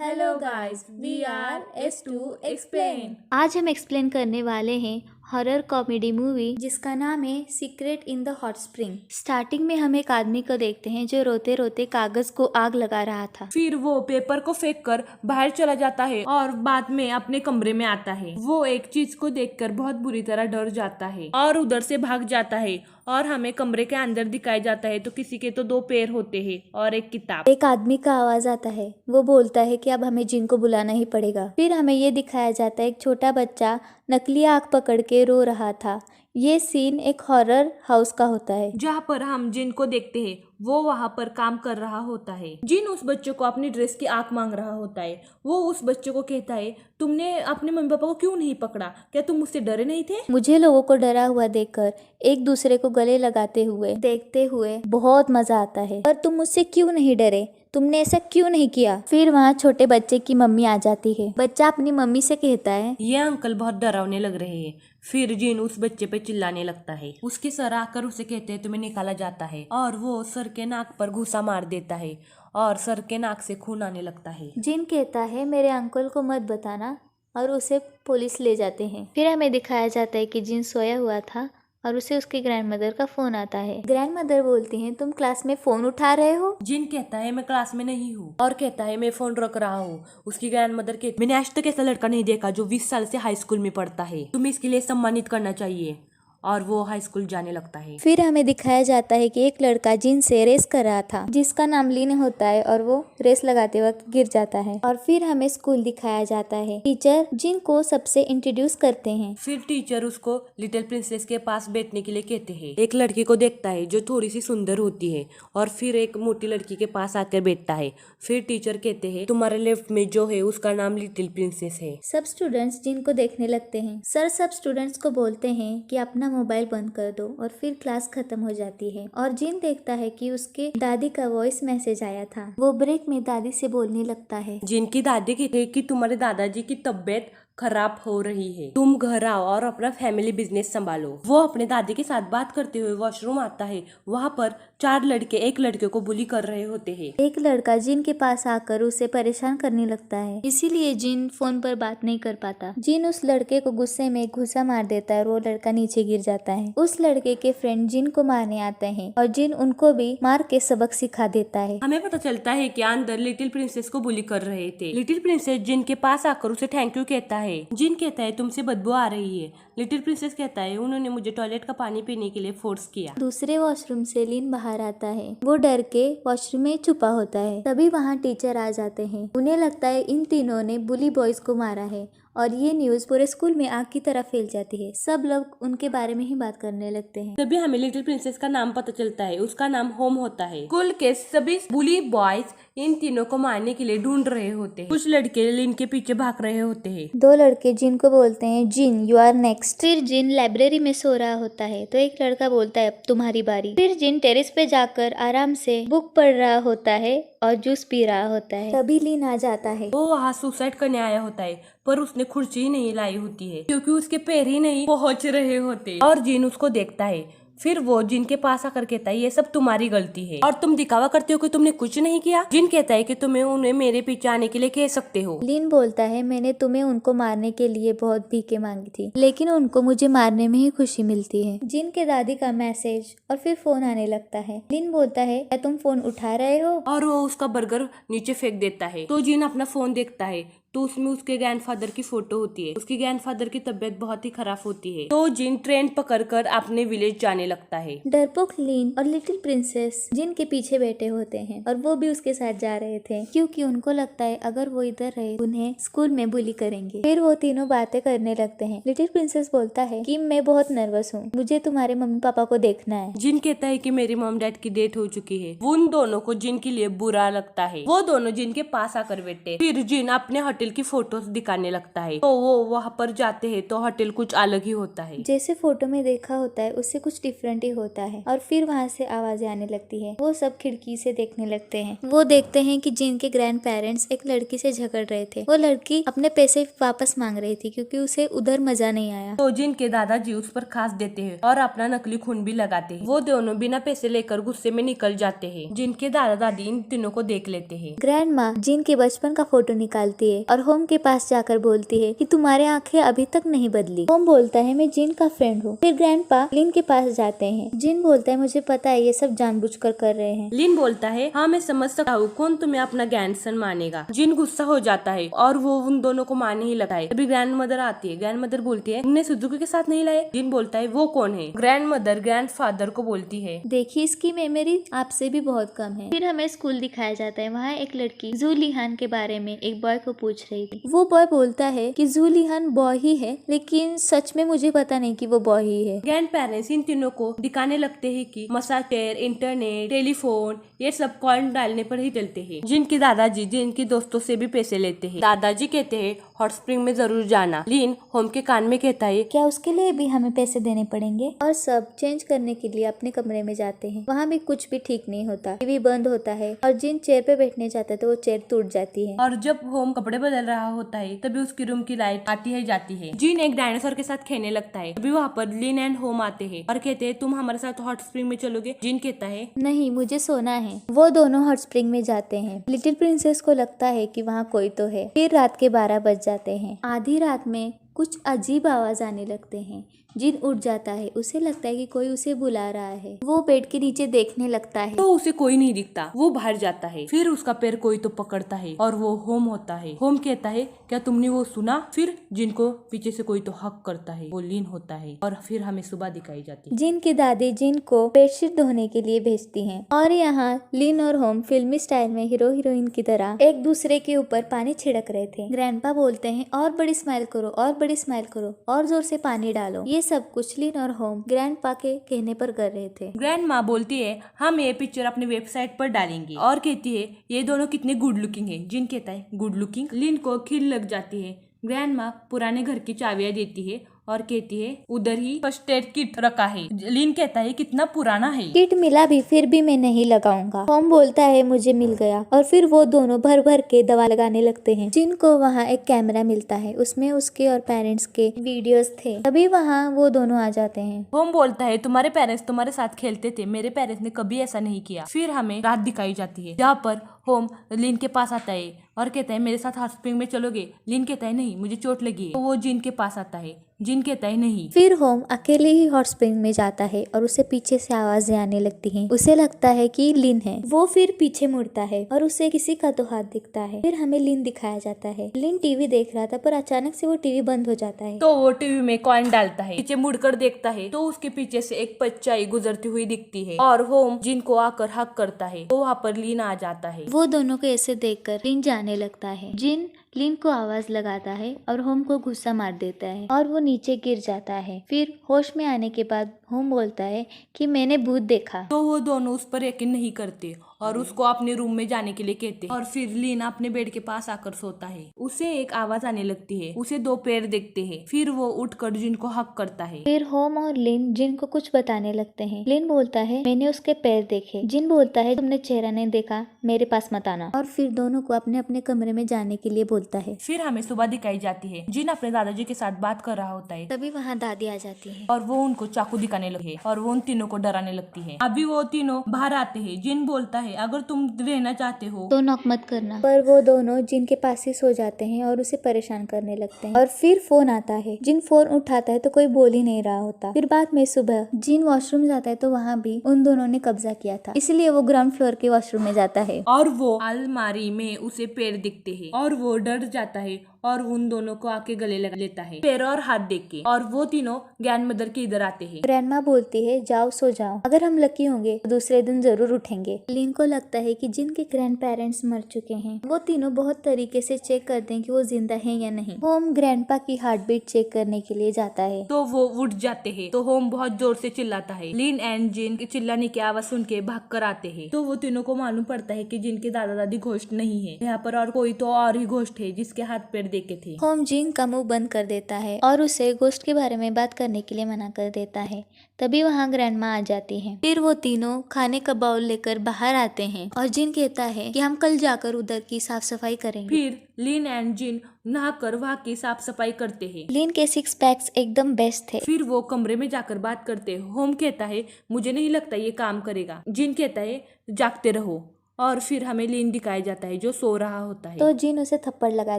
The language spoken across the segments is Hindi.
Hello guys, we are S2 explain. आज हम एक्सप्लेन करने वाले हैं हॉरर कॉमेडी मूवी जिसका नाम है secret in the hot spring. Starting में हम एक आदमी को देखते हैं जो रोते रोते कागज को आग लगा रहा था। फिर वो पेपर को फेंक कर बाहर चला जाता है और बाद में अपने कमरे में आता है। वो एक चीज को देखकर बहुत बुरी तरह डर जाता है और उधर से भाग जाता है और हमें कमरे के अंदर दिखाया जाता है तो किसी के तो 2 पैर होते हैं और एक किताब। एक आदमी का आवाज आता है। वो बोलता है कि अब हमें जिन को बुलाना ही पड़ेगा। फिर हमें ये दिखाया जाता है एक छोटा बच्चा नकली आग पकड़ के रो रहा था। ये सीन एक हॉरर हाउस का होता है जहाँ पर हम जिन को देखते हैं वो वहाँ पर काम कर रहा होता है। जिन उस बच्चे को अपनी ड्रेस की आंख मांग रहा होता है। वो उस बच्चे को कहता है, तुमने अपने मम्मी पापा को क्यों नहीं पकड़ा? क्या तुम मुझसे डरे नहीं थे? मुझे लोगों को डरा हुआ देखकर एक दूसरे को गले लगाते हुए देखते हुए बहुत मजा आता है। पर तुम मुझसे क्यों नहीं डरे? तुमने ऐसा क्यों नहीं किया? फिर वहाँ छोटे बच्चे की मम्मी आ जाती है। बच्चा अपनी मम्मी से कहता है, ये अंकल बहुत डरावने लग रहे हैं। फिर जिन उस बच्चे पे चिल्लाने लगता है। उसके सर आकर उसे कहते हैं तुम्हें निकाला जाता है और वो सर के नाक पर घूसा मार देता है और सर के नाक से खून आने लगता है। जिन कहता है मेरे अंकल को मत बताना और उसे पुलिस ले जाते हैं। फिर हमें दिखाया जाता है कि जिन सोया हुआ था और उसे उसकी ग्रैंडमदर का फोन आता है। ग्रैंडमदर बोलती हैं तुम क्लास में फोन उठा रहे हो? जिन कहता है मैं क्लास में नहीं हूँ और कहता है मैं फोन रख रहा हूँ। उसकी ग्रैंडमदर कहती मैंने आज तक ऐसा लड़का नहीं देखा जो 20 साल से हाई स्कूल में पढ़ता है। तुम्हें इसके लिए सम्मानित करना चाहिए। और वो हाई स्कूल जाने लगता है। फिर हमें दिखाया जाता है कि एक लड़का जिन से रेस कर रहा था जिसका नाम लीन होता है और वो रेस लगाते वक्त गिर जाता है। और फिर हमें स्कूल दिखाया जाता है। टीचर जिन को सबसे इंट्रोड्यूस करते हैं। फिर टीचर उसको लिटिल प्रिंसेस के पास बैठने के लिए कहते हैं। एक लड़की को देखता है जो थोड़ी सी सुंदर होती है और फिर एक मोटी लड़की के पास आकर बैठता है। फिर टीचर कहते हैं तुम्हारे लेफ्ट में जो है उसका नाम लिटिल प्रिंसेस है। सब स्टूडेंट्स जिन को देखने लगते हैं। सर सब स्टूडेंट्स को बोलते हैं कि अपना मोबाइल बंद कर दो और फिर क्लास खत्म हो जाती है। और जिन देखता है कि उसके दादी का वॉइस मैसेज आया था। वो ब्रेक में दादी से बोलने लगता है। जिनकी दादी कहते हैं कि तुम्हारे दादाजी की तबीयत खराब हो रही है, तुम घर आओ और अपना फैमिली बिजनेस संभालो। वो अपने दादी के साथ बात करते हुए वॉशरूम आता है। वहाँ पर 4 लड़के एक लड़के को बुली कर रहे होते हैं। एक लड़का जिन के पास आकर उसे परेशान करने लगता है। इसीलिए जिन फोन पर बात नहीं कर पाता। जिन उस लड़के को गुस्से में घुसा मार देता है और वो लड़का नीचे गिर जाता है। उस लड़के के फ्रेंड जिन को मारने आते हैं और जिन उनको भी मार के सबक सिखा देता है। हमें पता चलता है कि अंदर लिटिल प्रिंसेस को बुली कर रहे थे। लिटिल प्रिंसेस जिन के पास आकर उसे थैंक यू कहता है। जिन कहता है तुमसे बदबू आ रही है। लिटिल प्रिंसेस कहता है उन्होंने मुझे टॉयलेट का पानी पीने के लिए फोर्स किया। दूसरे वॉशरूम से लीन बाहर आता है। वो डर के वॉशरूम में छुपा होता है। तभी वहाँ टीचर आ जाते हैं। उन्हें लगता है इन तीनों ने बुली बॉयज को मारा है और ये न्यूज पूरे स्कूल में आग की तरह फैल जाती है। सब लोग उनके बारे में ही बात करने लगते हैं। तभी हमें लिटिल प्रिंसेस का नाम पता चलता है। उसका नाम होम होता है। स्कूल के सभी बुली बॉयज इन तीनों को मारने के लिए ढूंढ रहे होते हैं। कुछ लड़के इनके पीछे भाग रहे होते हैं। 2 लड़के जिन को बोलते हैं जिन यू आर नेक्स्ट। फिर जिन लाइब्रेरी में सो रहा होता है तो एक लड़का बोलता है अब तुम्हारी बारी। फिर जिन टेरेस पे जाकर आराम से बुक पढ़ रहा होता है और जूस पी रहा होता है। तभी लीन आ जाता है। वो वहाँ सुसाइड करने आया होता है पर उसने खुर्ची ही नहीं लाई होती है क्योंकि उसके पैर ही नहीं पहुँच रहे होते। और जिन उसको देखता है। फिर वो जिन के पास आकर कहता है ये सब तुम्हारी गलती है और तुम दिखावा करते हो कि तुमने कुछ नहीं किया। जिन कहता है कि तुम्हें उन्हें मेरे पीछे आने के लिए कह सकते हो। लीन बोलता है मैंने तुम्हें उनको मारने के लिए बहुत भीखे मांगी थी लेकिन उनको मुझे मारने में ही खुशी मिलती है। जिन के दादी का मैसेज और फिर फोन आने लगता है। लीन बोलता है क्या तुम फोन उठा रहे हो? और वो उसका बर्गर नीचे फेंक देता है। तो जिन अपना फोन देखता है तो उसमें उसके ग्रैंडफादर की फोटो होती है। उसकी ग्रैंडफादर की तबीयत बहुत ही खराब होती है। तो जिन ट्रेन पकड़कर अपने विलेज जाने लगता है। डरपोक लीन और लिटिल प्रिंसेस जिन के पीछे बैठे होते हैं और वो भी उसके साथ जा रहे थे क्योंकि उनको लगता है अगर वो इधर रहे उन्हें स्कूल में बुली करेंगे। फिर वो तीनों बातें करने लगते हैं। लिटिल प्रिंसेस बोलता है कि मैं बहुत नर्वस हूँ, मुझे तुम्हारे मम्मी पापा को देखना है। जिन कहता है कि मेरी मॉम डैड की डेथ हो चुकी है। उन दोनों को जिन के लिए बुरा लगता है। वो दोनों जिन के पास आकर बैठे। फिर जिन अपने होटल होटल की फोटोज दिखाने लगता है। तो वो वहाँ पर जाते हैं तो होटल कुछ अलग ही होता है। जैसे फोटो में देखा होता है उससे कुछ डिफरेंट ही होता है। और फिर वहाँ से आवाजें आने लगती है। वो सब खिड़की से देखने लगते हैं। वो देखते हैं कि जिन के ग्रैंड पेरेंट्स एक लड़की से झगड़ रहे थे। वो लड़की अपने पैसे वापस मांग रही थी क्योंकि उसे उधर मजा नहीं आया। तो जिन के दादाजी उस पर खास देते हैं और अपना नकली खून भी लगाते हैं। वो दोनों बिना पैसे लेकर गुस्से में निकल जाते हैं। जिनके दादा दादी इन तीनों को देख लेते हैं। ग्रैंड माँ जिन के बचपन का फोटो निकालती है और होम के पास जाकर बोलती है कि तुम्हारे आंखें अभी तक नहीं बदली। होम बोलता है मैं जिन का फ्रेंड हूँ। फिर ग्रैंडपा लिन के पास जाते हैं। जिन बोलता है मुझे पता है ये सब जानबूझकर कर रहे हैं। लिन बोलता है हाँ मैं समझ सकता हूँ, कौन तुम्हें अपना ग्रैंडसन मानेगा। जिन गुस्सा हो जाता है और वो उन दोनों को मारने ही लगता है। तभी ग्रैंड मदर आती है। ग्रैंड मदर बोलती है तुमने सुजुकी के साथ नहीं लाए। जिन बोलता है वो कौन है। ग्रैंड मदर ग्रैंड फादर को बोलती है देखिए इसकी मेमोरी आपसे भी बहुत कम है। फिर हमें स्कूल दिखाया जाता है। वहाँ एक लड़की जूलिहान के बारे में एक बॉय को पूछ रही थी। वो बॉय बोलता है कि जूलिहान बॉय ही है, लेकिन सच में मुझे पता नहीं कि वो बॉय ही है। ग्रैंड पेरेंट्स इन तीनों को दिखाने लगते हैं कि मसाटेर, इंटरनेट, टेलीफोन ये सब कॉइन डालने पर ही चलते हैं। जिनके दादाजी जिनके दोस्तों से भी पैसे लेते हैं। दादाजी कहते हैं हॉट स्प्रिंग में जरूर जाना। लिन होम के कान में कहता है क्या उसके लिए भी हमें पैसे देने पड़ेंगे। और सब चेंज करने के लिए अपने कमरे में जाते हैं। वहाँ भी कुछ भी ठीक नहीं होता। टीवी बंद होता है और जिन चेयर पे बैठने जाता है तो वो चेयर टूट जाती है। और जब होम कपड़े बदल रहा होता है तभी उसकी रूम की लाइट आती है जाती है। जिन एक डायनासोर के साथ खेलने लगता है। तभी वहाँ पर लिन एंड होम आते हैं और कहते हैं तुम हमारे साथ हॉट स्प्रिंग में चलोगे। जिन कहता है नहीं मुझे सोना है। वो दोनों हॉट स्प्रिंग में जाते हैं। लिटिल प्रिंसेस को लगता है कि वहाँ कोई तो है। फिर रात के 12 बज जाते हैं। आधी रात में कुछ अजीब आवाज आने लगते हैं। जिन उठ जाता है। उसे लगता है कि कोई उसे बुला रहा है। वो बेड के नीचे देखने लगता है तो उसे कोई नहीं दिखता। वो बाहर जाता है। फिर उसका पैर कोई तो पकड़ता है और वो होम होता है। होम कहता है क्या तुमने वो सुना। फिर जिनको पीछे से कोई तो हक करता है। वो लिन होता है और फिर हमें सुबह दिखाई जाती है। जिन की दादी जिन को बेडशीट धोने के लिए भेजती हैं। और यहाँ लिन और होम फिल्मी स्टाइल में हीरो हीरोइन की तरह एक दूसरे के ऊपर पानी छिड़क रहे थे। ग्रैंडपा बोलते हैं और बड़ी स्माइल करो और बड़ी स्माइल करो और जोर से पानी डालो। ये सब कुछ लिन और होम ग्रैंडपा के कहने पर कर रहे थे। ग्रैंड माँ बोलती है हम ये पिक्चर अपने वेबसाइट पर डालेंगे और कहती है ये दोनों कितने गुड लुकिंग है। जिन कहता है गुड लुकिंग। लिन को खिल लग जाती है। ग्रैंड माँ पुराने घर की चाबियां देती है और कहती है उधर ही फर्स्ट एड किट रखा है। लिन कहता है कितना पुराना है। किट मिला भी फिर भी मैं नहीं लगाऊंगा। होम बोलता है मुझे मिल गया। और फिर वो दोनों भर भर के दवा लगाने लगते हैं। जिनको वहाँ एक कैमरा मिलता है। उसमें उसके और पेरेंट्स के वीडियोस थे। तभी वहाँ वो दोनों आ जाते हैं। होम बोलता है तुम्हारे पेरेंट्स तुम्हारे साथ खेलते थे, मेरे पेरेंट्स ने कभी ऐसा नहीं किया। फिर हमें रात दिखाई जाती है जहाँ पर होम लिन के पास आता है और कहता है मेरे साथ हॉट स्प्रिंग में चलोगे। लिन कहता है नहीं मुझे चोट लगी है। तो वो जिन के पास आता है। जिन कहता है नहीं। फिर होम अकेले ही हॉट स्प्रिंग में जाता है और उसे पीछे से आवाजें आने लगती हैं। उसे लगता है कि लिन है। वो फिर पीछे मुड़ता है और उसे किसी का तो हाथ दिखता है। फिर हमें लिन दिखाया जाता है। लिन टीवी देख रहा था पर अचानक से वो टीवी बंद हो जाता है। तो वो टीवी में कॉइन डालता है। पीछे मुड़कर देखता है तो उसके पीछे से एक परछाई गुजरती हुई दिखती है और होम जिन को आकर हक करता है। तो वहाँ पर लिन आ जाता है। वो दोनों को ऐसे देखकर लिन जाने लगता है। जिन लिन को आवाज लगाता है और होम को गुस्सा मार देता है और वो नीचे गिर जाता है। फिर होश में आने के बाद होम बोलता है कि मैंने भूत देखा। तो वो दोनों उस पर यकीन नहीं करते और उसको अपने रूम में जाने के लिए कहते हैं। और फिर लिन अपने बेड के पास आकर सोता है। उसे एक आवाज आने लगती है। उसे 2 पैर दिखते हैं। फिर वो उठकर जिन को हक करता है। फिर होम और लिन जिन को कुछ बताने लगते हैं। लिन बोलता है मैंने उसके पैर देखे। जिन बोलता है तुमने चेहरा नहीं देखा, मेरे पास मत आना। और फिर दोनों को अपने अपने कमरे में जाने के लिए बोलता है। फिर हमें सुबह दिखाई जाती है। जिन अपने दादाजी के साथ बात कर रहा होता है। तभी वहाँ दादी आ जाती है और वो उनको चाकू दिखाने लगे और वो उन तीनों को डराने लगती है। अभी वो तीनों बाहर आते हैं। जिन बोलता है अगर तुम रहना चाहते हो तो नॉक मत करना। पर वो दोनों जिन के पास ही सो जाते हैं और उसे परेशान करने लगते हैं। और फिर फोन आता है। जिन फोन उठाता है तो कोई बोल ही नहीं रहा होता। फिर बाद में सुबह जिन वॉशरूम जाता है तो वहाँ भी उन दोनों ने कब्जा किया था, इसलिए वो ग्राउंड फ्लोर के वॉशरूम में जाता है। और वो अलमारी में उसे पैर दिखते हैं और वो डर जाता है और उन दोनों को आके गले लगा लेता है पैर और हाथ देख के, और वो तीनों ग्रैंड मदर के इधर आते हैं। ग्रैंडमा बोलती है जाओ सो जाओ, अगर हम लकी होंगे तो दूसरे दिन जरूर उठेंगे। लिन को लगता है कि जिन के ग्रैंड पेरेंट्स मर चुके हैं वो तीनों बहुत तरीके से चेक करते हैं कि वो जिंदा हैं या नहीं। होम ग्रैंडपा की हार्ट बीट चेक करने के लिए जाता है तो वो उठ जाते हैं, तो होम बहुत जोर से चिल्लाता है। लिन एंड जिन के चिल्लाने की आवाज सुन के भाग कर आते हैं। तो वो तीनों को मालूम पड़ता है कि जिन के दादा दादी घोस्ट नहीं है यहाँ पर, और कोई तो और ही घोस्ट है जिसके हाथ पैर देखे थे। होम जिन का मुंह बंद कर देता है और उसे गोस्ट के बारे में बात करने के लिए मना कर देता है। तभी वहाँ ग्रैंडमा आ जाती है। फिर वो तीनों खाने का बाउल लेकर बाहर आते हैं और जिन कहता है कि हम कल जाकर उधर की साफ सफाई करेंगे। फिर लिन एंड जिन नहाकर वहाँ की साफ सफाई करते हैं। लिन के 6 पैक्स एकदम बेस्ट थे। फिर वो कमरे में जाकर बात करते हैं। होम कहता है मुझे नहीं लगता ये काम करेगा। जिन कहता है जागते रहो, और फिर हमें लिन दिखाया जाता है जो सो रहा होता है। तो जिन उसे थप्पड़ लगा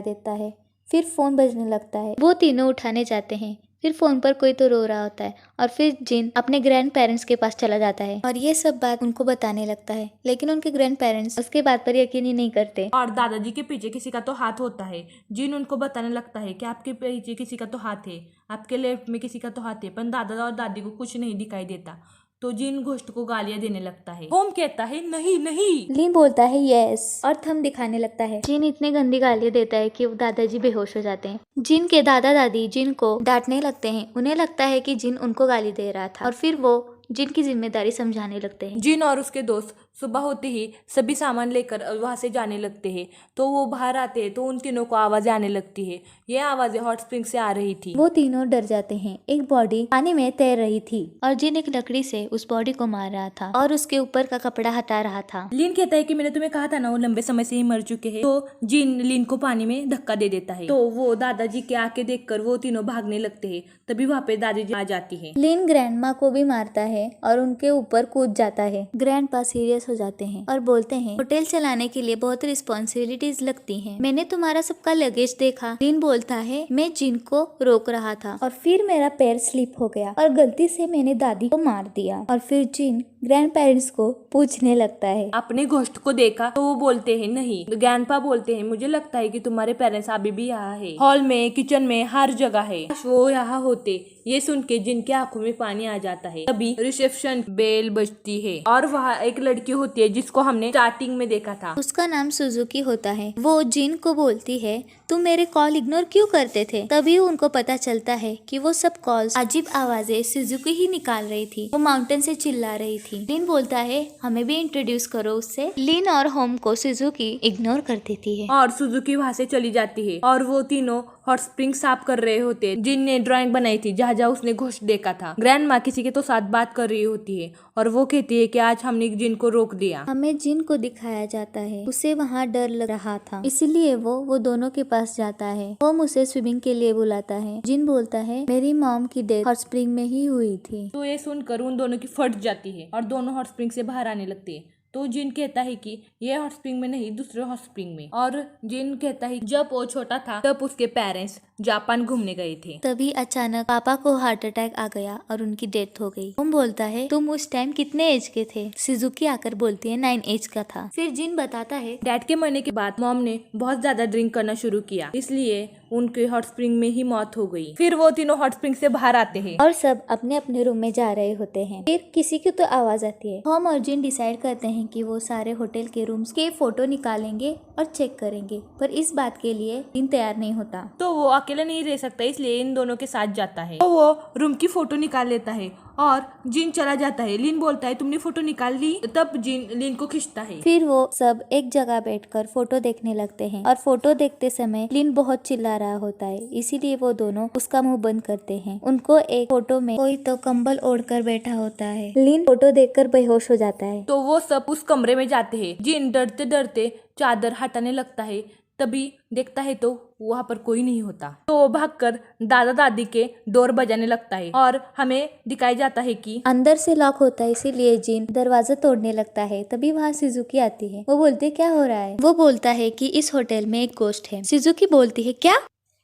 देता है। फिर फोन बजने लगता है। वो तीनों उठाने जाते हैं। फिर फोन पर कोई तो रो रहा होता है और फिर जिन अपने ग्रैंड पेरेंट्स के पास चला जाता है और ये सब बात उनको बताने लगता है, लेकिन उनके ग्रैंड पेरेंट्स उसके बात पर यकीन ही नहीं करते। और दादाजी के पीछे किसी का तो हाथ होता है। जिन उनको बताने लगता है कि आपके पीछे किसी का तो हाथ है, आपके लेफ्ट में किसी का तो हाथ है, पर दादा और दादी को कुछ नहीं दिखाई देता। तो जिन घोस्ट को गालियां देने लगता है। होम कहता है नहीं नहीं। लिन बोलता है यस और थंब दिखाने लगता है। जिन इतनी गंदी गालियां देता है कि दादाजी बेहोश हो जाते हैं। जिन के दादा दादी जिन को डांटने लगते हैं। उन्हें लगता है कि जिन उनको गाली दे रहा था और फिर वो जिन की जिम्मेदारी समझाने लगते हैं। जिन और उसके दोस्त सुबह होते ही सभी सामान लेकर वहां से जाने लगते हैं। तो वो बाहर आते हैं तो उन तीनों को आवाजें आने लगती है। ये आवाजें हॉट स्प्रिंग से आ रही थी। वो तीनों डर जाते हैं। एक बॉडी पानी में तैर रही थी और जिन एक लकड़ी से उस बॉडी को मार रहा था और उसके ऊपर का कपड़ा हटा रहा था। लिन कहता है कि मैंने तुम्हें कहा था ना वो लंबे समय से ही मर चुके हैं। तो जिन लिन को पानी में धक्का दे देता है। तो वो दादाजी के आके देखकर वो तीनों भागने लगते हैं। तभी वहाँ पे दादाजी आ जाती है। लिन ग्रैंडमा को भी मारता है और उनके ऊपर कूद जाता है। ग्रैंडपा सीरियस हो जाते हैं और बोलते हैं होटल चलाने के लिए बहुत रिस्पॉन्सिबिलिटीज लगती हैं। मैंने तुम्हारा सबका लगेज देखा। लिन बोलता है मैं जिन को रोक रहा था और फिर मेरा पैर स्लिप हो गया और गलती से मैंने दादी को मार दिया। और फिर जिन ग्रैंड पेरेंट्स को पूछने लगता है अपने घोस्ट को देखा। तो वो बोलते हैं नहीं। ग्रैंडपा बोलते हैं मुझे लगता है कि तुम्हारे पेरेंट्स अभी भी यहाँ है, हॉल में, किचन में, हर जगह है। वो यहाँ होते। ये सुन के जिनके आंखों में पानी आ जाता है। तभी रिसेप्शन बेल बजती है और वहाँ एक लड़की होती है जिसको हमने स्टार्टिंग में देखा था। उसका नाम सुजुकी होता है। वो जिन को बोलती है तुम मेरे कॉल इग्नोर क्यों करते थे। तभी उनको पता चलता है कि वो सब कॉल्स अजीब आवाजें सुजुकी ही निकाल रही थी। वो माउंटेन से चिल्ला रही थी। लिन बोलता है हमें भी इंट्रोड्यूस करो उससे। लिन और होम को सुजुकी इग्नोर कर देती है और सुजुकी वहाँ से चली जाती है और वो तीनों हॉट स्प्रिंग साफ कर रहे होते। जिन ने ड्राइंग बनाई थी जहाँ जहाँ उसने घोस्ट देखा था। ग्रैंड माँ किसी के तो साथ बात कर रही होती है और वो कहती है कि आज हमने जिन को रोक दिया। हमें जिन को दिखाया जाता है उसे वहाँ डर लग रहा था, इसलिए वो दोनों के पास जाता है। होम उसे स्विमिंग के लिए बुलाता है। जिन बोलता है मेरी मॉम की डेथ हॉट स्प्रिंग में ही हुई थी। तो ये सुनकर उन दोनों की फट जाती है और दोनों हॉट स्प्रिंग से बाहर आने लगते हैं। तो जिन कहता है कि ये हॉट स्प्रिंग में नहीं, दूसरे हॉट स्प्रिंग में। और जिन कहता है जब वो छोटा था तब उसके पेरेंट्स जापान घूमने गए थे। तभी अचानक पापा को हार्ट अटैक आ गया और उनकी डेथ हो गई। होम बोलता है तुम उस टाइम कितने एज के थे। सुजुकी आकर बोलती है 9 एज का था। फिर जिन बताता है डैड के मरने के बाद मॉम ने बहुत ज्यादा ड्रिंक करना शुरू किया, इसलिए उनके हॉट स्प्रिंग में ही मौत हो गई। फिर वो तीनों हॉट स्प्रिंग से बाहर आते हैं और सब अपने अपने रूम में जा रहे होते हैं। फिर किसी की तो आवाज आती है। होम और जिन डिसाइड करते हैं कि वो सारे होटल के रूम्स के फोटो निकालेंगे और चेक करेंगे, पर इस बात के लिए जिन तैयार नहीं होता। तो वो अकेले नहीं रह सकता, इसलिए इन दोनों के साथ जाता है। तो वो रूम की फोटो निकाल लेता है और जिन चला जाता है। लिन बोलता है तुमने फोटो निकाल ली। तब जिन लिन को खींचता है। फिर वो सब एक जगह बैठकर फोटो देखने लगते हैं और फोटो देखते समय लिन बहुत चिल्ला रहा होता है, इसीलिए वो दोनों उसका मुंह बंद करते हैं। उनको एक फोटो में कोई तो कंबल ओढ़कर बैठा होता है। लिन फोटो देखकर बेहोश हो जाता है। तो वो सब उस कमरे में जाते हैं। जिन डरते डरते चादर हटाने लगता है। तभी देखता है तो वहाँ पर कोई नहीं होता। तो वो भागकर दादा दादी के डोर बजाने लगता है और हमें दिखाया जाता है कि अंदर से लॉक होता है, इसीलिए जिन दरवाजा तोड़ने लगता है। तभी वहाँ सुजुकी आती है। वो बोलती है क्या हो रहा है। वो बोलता है कि इस होटल में एक गोस्ट है। सुजुकी बोलती है क्या।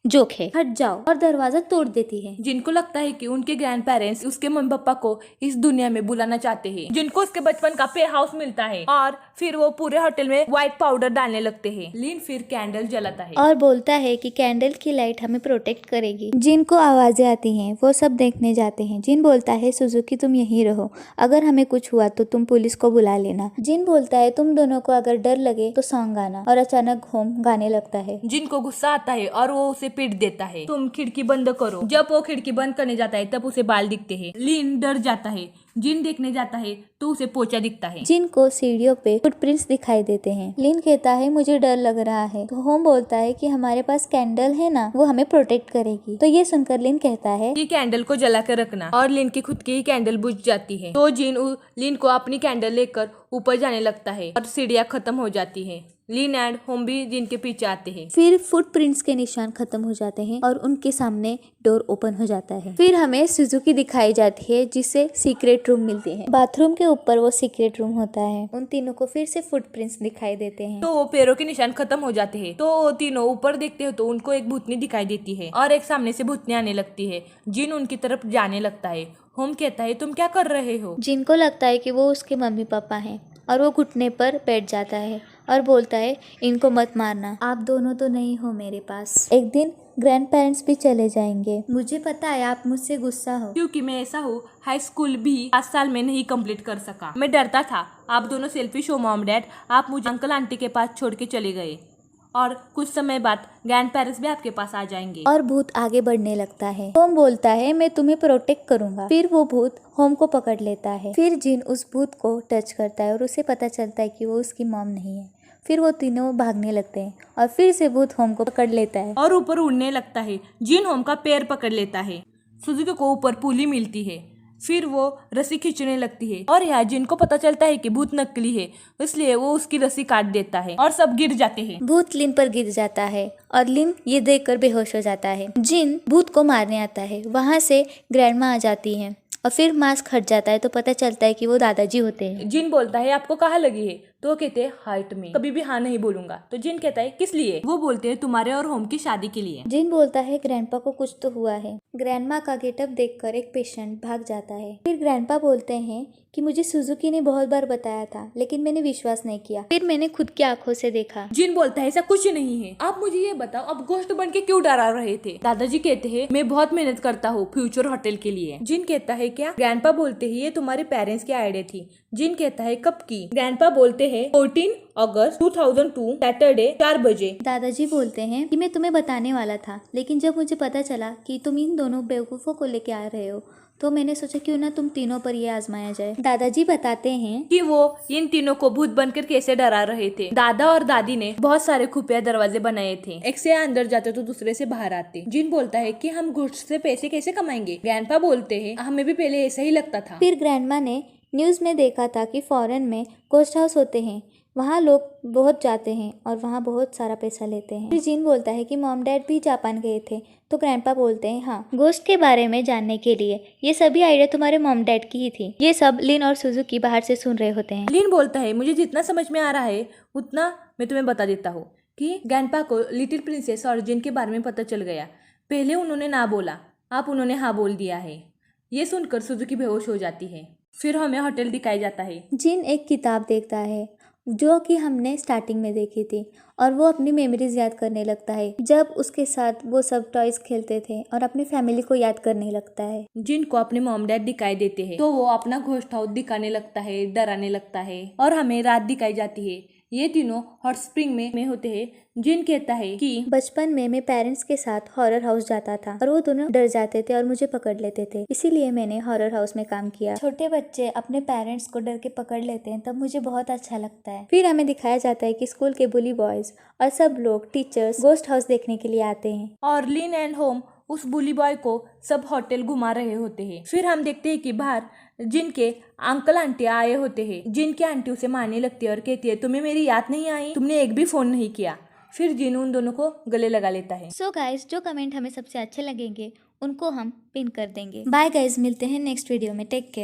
जोक है, हट जाओ, और दरवाजा तोड़ देती है। जिनको लगता है कि उनके ग्रैंड पेरेंट्स उसके मम्मी पापा को इस दुनिया में बुलाना चाहते हैं, जिनको उसके बचपन का पे हाउस मिलता है, और फिर वो पूरे होटल में व्हाइट पाउडर डालने लगते हैं। लिन फिर कैंडल जलाता है और बोलता है कि कैंडल की लाइट हमें प्रोटेक्ट करेगी। जिनको आवाजें आती हैं वो सब देखने जाते हैं। जिन बोलता है सुजुकी तुम यहीं रहो, अगर हमें कुछ हुआ तो तुम पुलिस को बुला लेना। जिन बोलता है तुम दोनों को अगर डर लगे तो सॉन्ग गाना, और अचानक होम गाने लगता है। जिनको गुस्सा आता है और वो उसे पीट देता है, तुम खिड़की बंद करो। जब वो खिड़की बंद करने जाता है तब उसे बाल दिखते हैं। लिन डर जाता है। जिन देखने जाता है तो उसे पोचा दिखता है। जिन को सीढ़ियों पे फुटप्रिंट्स दिखाई देते हैं। लिन कहता है मुझे डर लग रहा है, तो होम बोलता है कि हमारे पास कैंडल है ना, वो हमें प्रोटेक्ट करेगी। तो ये सुनकर लिन कहता है कि कैंडल को जला कर रखना, और लिन की खुद की ही कैंडल बुझ जाती है। तो जिन लिन को अपनी कैंडल लेकर ऊपर जाने लगता है और सीढ़ियां खत्म हो जाती है। लिन एंड होम भी जिन के पीछे आते हैं। फिर फुटप्रिंट्स के निशान खत्म हो जाते हैं और उनके सामने डोर ओपन हो जाता है। फिर हमें सुजुकी दिखाई जाती है जिसे सीक्रेट रूम मिलती है। बाथरूम के ऊपर वो सीक्रेट रूम होता है। उन तीनों को फिर से फुटप्रिंट्स दिखाई देते हैं। तो वो पैरों के निशान खत्म हो जाते हैं। तो वो तीनों ऊपर देखते हो तो उनको एक भूतनी दिखाई देती है और एक सामने से भूतनी आने लगती है। जिन उनकी तरफ जाने लगता है। होम कहता है तुम क्या कर रहे हो। जिनको लगता है कि वो उसके मम्मी पापा हैं और वो घुटने पर बैठ जाता है और बोलता है इनको मत मारना, आप दोनों तो नहीं हो मेरे पास। एक दिन ग्रैंड पेरेंट्स भी चले जाएंगे। मुझे पता है आप मुझसे गुस्सा हो, क्योंकि मैं ऐसा हूँ, हाई स्कूल भी 5 साल में नहीं कंप्लीट कर सका। मैं डरता था। आप दोनों सेल्फिश हो मॉम डैड, आप मुझे अंकल आंटी के पास छोड़ के चले गए और कुछ समय बाद ग्रैंड पेरेंट्स भी आपके पास आ जाएंगे। और भूत आगे बढ़ने लगता है। होम बोलता है मैं तुम्हें प्रोटेक्ट करूंगा। फिर वो भूत होम को पकड़ लेता है। फिर जिन उस भूत को टच करता है और उसे पता चलता है कि वो उसकी मॉम नहीं है। फिर वो तीनों भागने लगते हैं और फिर से भूत होम को पकड़ लेता है और ऊपर उड़ने लगता है। जिन होम का पैर पकड़ लेता है। सुजुकी को ऊपर पुली मिलती है। फिर वो रस्सी खींचने लगती है और यहाँ जिन को पता चलता है कि भूत नकली है, इसलिए वो उसकी रस्सी काट देता है और सब गिर जाते हैं। भूत लिन पर गिर जाता है और लिन ये देखकर बेहोश हो जाता है। जिन भूत को मारने आता है। वहाँ से ग्रैंडमा आ जाती है और फिर मास्क हट जाता है तो पता चलता है कि वो दादाजी होते हैं। जिन बोलता है आपको कहाँ लगी है, तो वो कहते हैं हार्ट में, कभी भी हाँ नहीं बोलूंगा। तो जिन कहता है किस लिए, वो बोलते हैं तुम्हारे और होम की शादी के लिए। जिन बोलता है ग्रैंडपा को कुछ तो हुआ है। ग्रैंडमा का गेटअप देखकर एक पेशेंट भाग जाता है। फिर ग्रैंडपा बोलते हैं कि मुझे सुजुकी ने बहुत बार बताया था लेकिन मैंने विश्वास नहीं किया, फिर मैंने खुद की आंखों से देखा। जिन बोलता है ऐसा कुछ नहीं है, आप मुझे ये बताओ आप घोस्ट बन के क्यों डरा रहे थे। दादाजी कहते हैं मैं बहुत मेहनत करता हूँ फ्यूचर होटल के लिए। जिन कहता है क्या। ग्रैंडपा बोलते हैं ये तुम्हारे पेरेंट्स की आइडिया थी। जिन कहता है कब की। ग्रैंडपा बोलते हैं 14 अगस्त 2002 सैटरडे 4 बजे। दादाजी बोलते हैं कि मैं तुम्हें बताने वाला था लेकिन जब मुझे पता चला कि तुम इन दोनों बेवकूफों को लेके आ रहे हो तो मैंने सोचा क्यों ना तुम तीनों पर ये आजमाया जाए। दादाजी बताते हैं कि वो इन तीनों को भूत बनकर कैसे डरा रहे थे। दादा और दादी ने बहुत सारे खुफिया दरवाजे बनाए थे, एक से अंदर जाते तो दूसरे से बाहर आते। जिन बोलता है कि हम घुस से पैसे कैसे कमाएंगे। ग्रैंडपा बोलते हैं हमें भी पहले ऐसा ही लगता था। फिर ग्रैंडमा ने न्यूज में देखा था कि फॉरेन में गोस्ट हाउस होते हैं, वहाँ लोग बहुत जाते हैं और वहाँ बहुत सारा पैसा लेते हैं। फिर जिन बोलता है कि मॉम डैड भी जापान गए थे तो ग्रैंडपा बोलते हैं हाँ, गोस्ट के बारे में जानने के लिए ये सभी आइडिया तुम्हारे मॉम डैड की ही थी। ये सब लिन और सुजुकी बाहर से सुन रहे होते हैं। लिन बोलता है मुझे जितना समझ में आ रहा है उतना मैं तुम्हें बता देता हूँ कि ग्रैंडपा को लिटिल प्रिंसेस और जिन के बारे में पता चल गया। पहले उन्होंने ना बोला, आप उन्होंने हाँ बोल दिया है। ये सुनकर सुजुकी बेहोश हो जाती है। फिर हमें होटल दिखाया जाता है। जिन एक किताब देखता है जो कि हमने स्टार्टिंग में देखी थी और वो अपनी मेमोरीज याद करने लगता है जब उसके साथ वो सब टॉयज खेलते थे और अपनी फैमिली को याद करने लगता है। जिनको अपने मॉम डैड दिखाई देते हैं तो वो अपना घोस्ट हाउस दिखाने लगता है, डराने लगता है और हमें रात दिखाई जाती है। ये तीनों हॉट स्प्रिंग में होते हैं। जिन कहता है कि बचपन में मैं पेरेंट्स के साथ हॉरर हाउस जाता था और वो दोनों डर जाते थे और मुझे पकड़ लेते थे, इसीलिए मैंने हॉरर हाउस में काम किया। छोटे बच्चे अपने पेरेंट्स को डर के पकड़ लेते हैं तब मुझे बहुत अच्छा लगता है। फिर हमें दिखाया जाता है कि स्कूल के बुली बॉयज और सब लोग टीचर्स गोस्ट हाउस देखने के लिए आते हैं और लिन एंड होम उस बुली बॉय को सब होटल घुमा रहे होते हैं। फिर हम देखते हैं कि बाहर जिनके अंकल आंटी आए होते हैं। जिनकी आंटी उसे मारने लगती है और कहती है तुम्हें मेरी याद नहीं आई, तुमने एक भी फोन नहीं किया। फिर जिन उन दोनों को गले लगा लेता है। सो गाइज जो कमेंट हमें सबसे अच्छे लगेंगे उनको हम पिन कर देंगे। बाय गाइज, मिलते हैं नेक्स्ट वीडियो में। Take care.